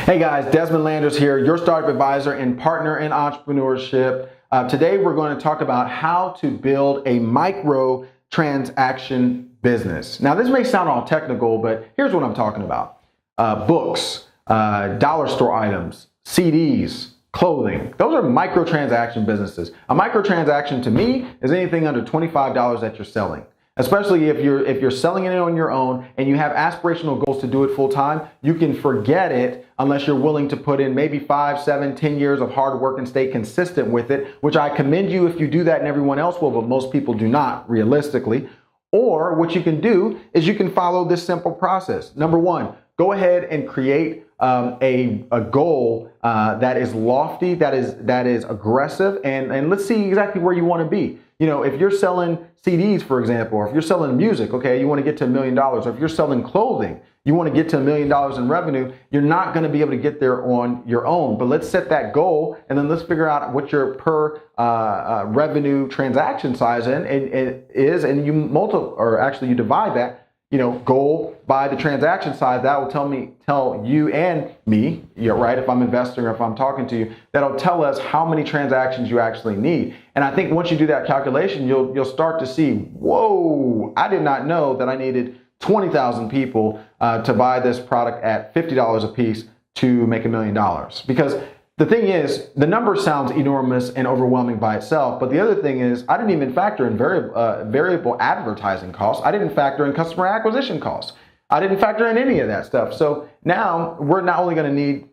Hey guys, Dezmon Landers here, your startup advisor and partner in entrepreneurship. Today we're going to talk about how to build a micro transaction business. Now this may sound all technical, but here's what I'm talking about. Books, dollar store items, CDs, clothing. Those are microtransaction businesses. A microtransaction to me is anything under $25 that you're selling. Especially if you're selling it on your own and you have aspirational goals to do it full time, you can forget it unless you're willing to put in maybe 5, 7, 10 years of hard work and stay consistent with it, which I commend you if you do that and everyone else will, but most people do not realistically. Or what you can do is you can follow this simple process. Number one, go ahead and create a goal that is lofty, that is aggressive, and let's see exactly where you want to be. You know, if you're selling CDs, for example, or if you're selling music, okay, you want to get to $1 million, or if you're selling clothing, you want to get to $1 million in revenue, you're not going to be able to get there on your own. But let's set that goal, and then let's figure out what your per revenue transaction size is, and you divide that, goal by the transaction size. That will tell you and me, right? If I'm investing or if I'm talking to you, that'll tell us how many transactions you actually need. And I think once you do that calculation, you'll start to see, whoa, I did not know that I needed 20,000 people to buy this product at $50 a piece to make $1 million. Because the thing is, the number sounds enormous and overwhelming by itself, but the other thing is, I didn't even factor in variable advertising costs. I didn't factor in customer acquisition costs. I didn't factor in any of that stuff. So now we're not only going to need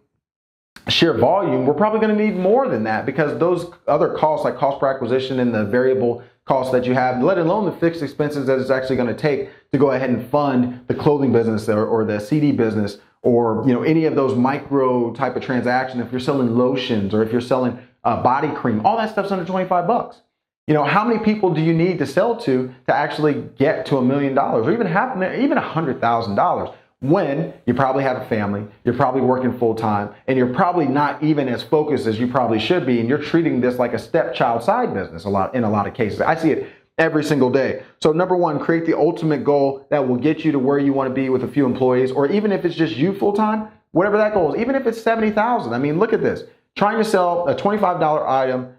sheer volume, we're probably going to need more than that, because those other costs like cost per acquisition and the variable costs that you have, let alone the fixed expenses that it's actually going to take to go ahead and fund the clothing business or the CD business, or any of those micro type of transaction. If you're selling lotions or if you're selling body cream, all that stuff's under 25 bucks. How many people do you need to sell to actually get to $1 million or even $100,000 when you probably have a family, you're probably working full time, and you're probably not even as focused as you probably should be, and you're treating this like a stepchild side business in a lot of cases. I see it every single day. So number one, create the ultimate goal that will get you to where you want to be with a few employees, or even if it's just you full time, whatever that goal is, even if it's 70,000. I mean, look at this. Trying to sell a $25 item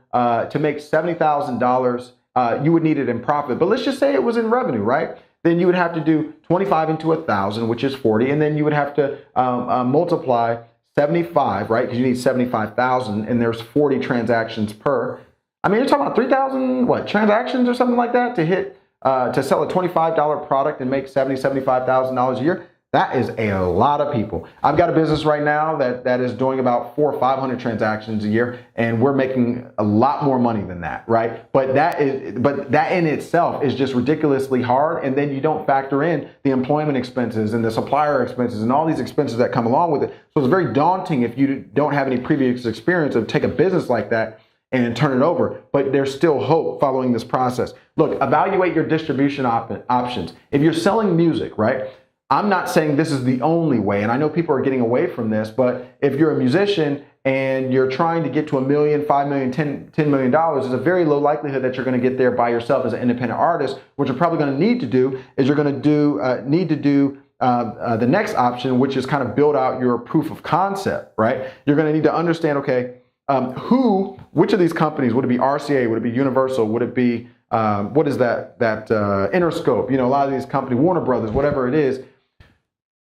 to make $70,000, you would need it in profit. But let's just say it was in revenue, right? Then you would have to do 25 into 1,000, which is 40, and then you would have to multiply 75, right? Because you need 75,000, and there's 40 transactions per. I mean, you're talking about 3,000 transactions or something like that to hit to sell a $25 product and make $75,000 a year. That is a lot of people. I've got a business right now that is doing about 400 or 500 transactions a year, and we're making a lot more money than that, right? But that in itself is just ridiculously hard, and then you don't factor in the employment expenses and the supplier expenses and all these expenses that come along with it. So it's very daunting if you don't have any previous experience of take a business like that and turn it over. But there's still hope following this process. Look, evaluate your distribution options. If you're selling music, right? I'm not saying this is the only way, and I know people are getting away from this, but if you're a musician and you're trying to get to $1 million, $5 million, $10 million, there's a very low likelihood that you're going to get there by yourself as an independent artist. What you're probably going to need to do is you're going to need to do the next option, which is kind of build out your proof of concept, right? You're going to need to understand, okay, which of these companies, would it be RCA, would it be Universal, would it be, what is that Interscope, a lot of these companies, Warner Brothers, whatever it is,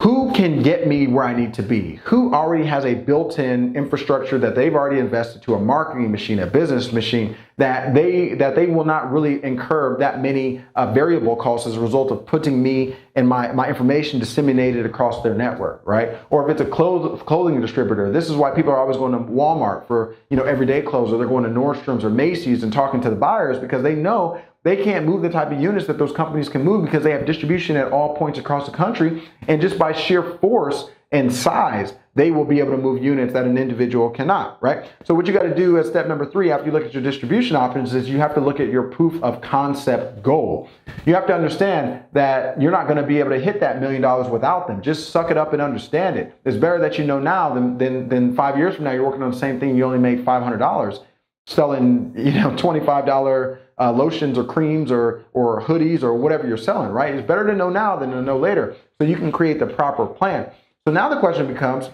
who can get me where I need to be? Who already has a built-in infrastructure that they've already invested to, a marketing machine, a business machine, that they will not really incur that many variable costs as a result of putting me and my information disseminated across their network, right? Or if it's a clothing distributor, this is why people are always going to Walmart for everyday clothes, or they're going to Nordstrom's or Macy's and talking to the buyers, because they know they can't move the type of units that those companies can move, because they have distribution at all points across the country. And just by sheer force and size, they will be able to move units that an individual cannot, right? So what you got to do as step number 3, after you look at your distribution options, is you have to look at your proof of concept goal. You have to understand that you're not going to be able to hit that $1 million without them. Just suck it up and understand it. It's better that you know now than 5 years from now you're working on the same thing, you only make $500 selling, $25 lotions or creams or hoodies or whatever you're selling, right? It's better to know now than to know later, so you can create the proper plan. So now the question becomes,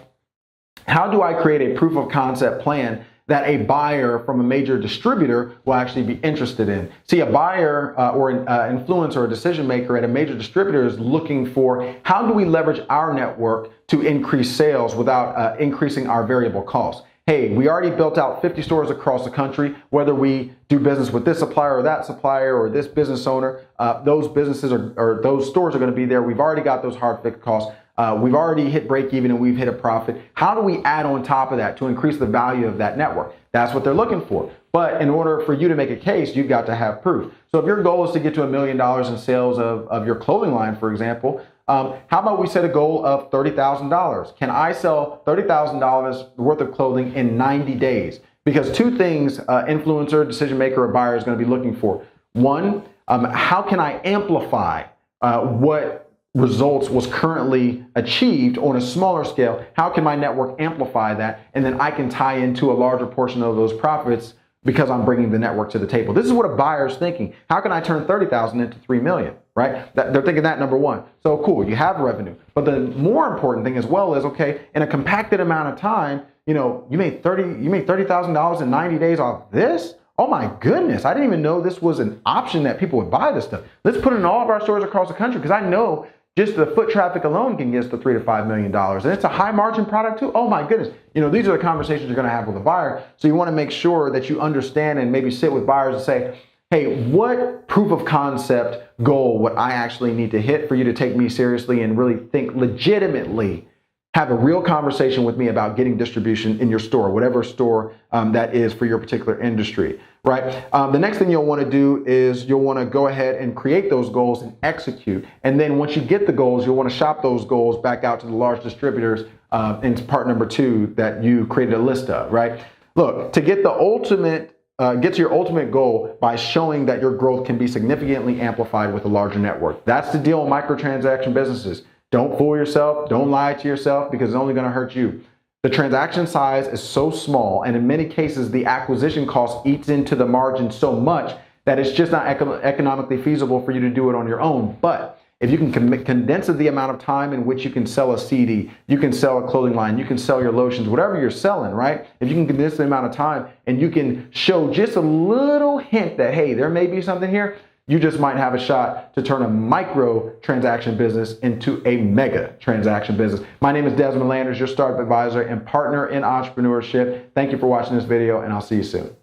how do I create a proof of concept plan that a buyer from a major distributor will actually be interested in? See, a buyer or an influencer or decision maker at a major distributor is looking for, how do we leverage our network to increase sales without increasing our variable costs? Hey, we already built out 50 stores across the country. Whether we do business with this supplier or that supplier or this business owner, those businesses or those stores are going to be there. We've already got those hard fixed costs. We've already hit break even and we've hit a profit. How do we add on top of that to increase the value of that network? That's what they're looking for. But in order for you to make a case, you've got to have proof. So if your goal is to get to $1 million in sales of your clothing line, for example, how about we set a goal of $30,000? Can I sell $30,000 worth of clothing in 90 days? Because two things influencer, decision maker, or buyer is going to be looking for. One, how can I amplify what results was currently achieved on a smaller scale? How can my network amplify that? And then I can tie into a larger portion of those profits because I'm bringing the network to the table. This is what a buyer's thinking. How can I turn 30,000 into 3 million, right? They're thinking that, number one. So cool, you have revenue. But the more important thing as well is, okay, in a compacted amount of time, you made $30,000 in 90 days off this? Oh my goodness, I didn't even know this was an option that people would buy this stuff. Let's put it in all of our stores across the country, because I know just the foot traffic alone can get us to $3 to $5 million. And it's a high margin product too. Oh my goodness. These are the conversations you're going to have with a buyer. So you want to make sure that you understand and maybe sit with buyers and say, hey, what proof of concept goal would I actually need to hit for you to take me seriously and really think legitimately, have a real conversation with me about getting distribution in your store, whatever store that is for your particular industry, right? The next thing you'll want to do is you'll want to go ahead and create those goals and execute. And then once you get the goals, you'll want to shop those goals back out to the large distributors in part number 2 that you created a list of, right? Look, to get to your ultimate goal by showing that your growth can be significantly amplified with a larger network. That's the deal in microtransaction businesses. Don't fool yourself. Don't lie to yourself, because it's only going to hurt you. The transaction size is so small, and in many cases, the acquisition cost eats into the margin so much that it's just not economically feasible for you to do it on your own. But if you can condense the amount of time in which you can sell a CD, you can sell a clothing line, you can sell your lotions, whatever you're selling, right? If you can condense the amount of time and you can show just a little hint that, hey, there may be something here, you just might have a shot to turn a micro transaction business into a mega transaction business. My name is Dezmon, your startup advisor and partner in entrepreneurship. Thank you for watching this video, and I'll see you soon.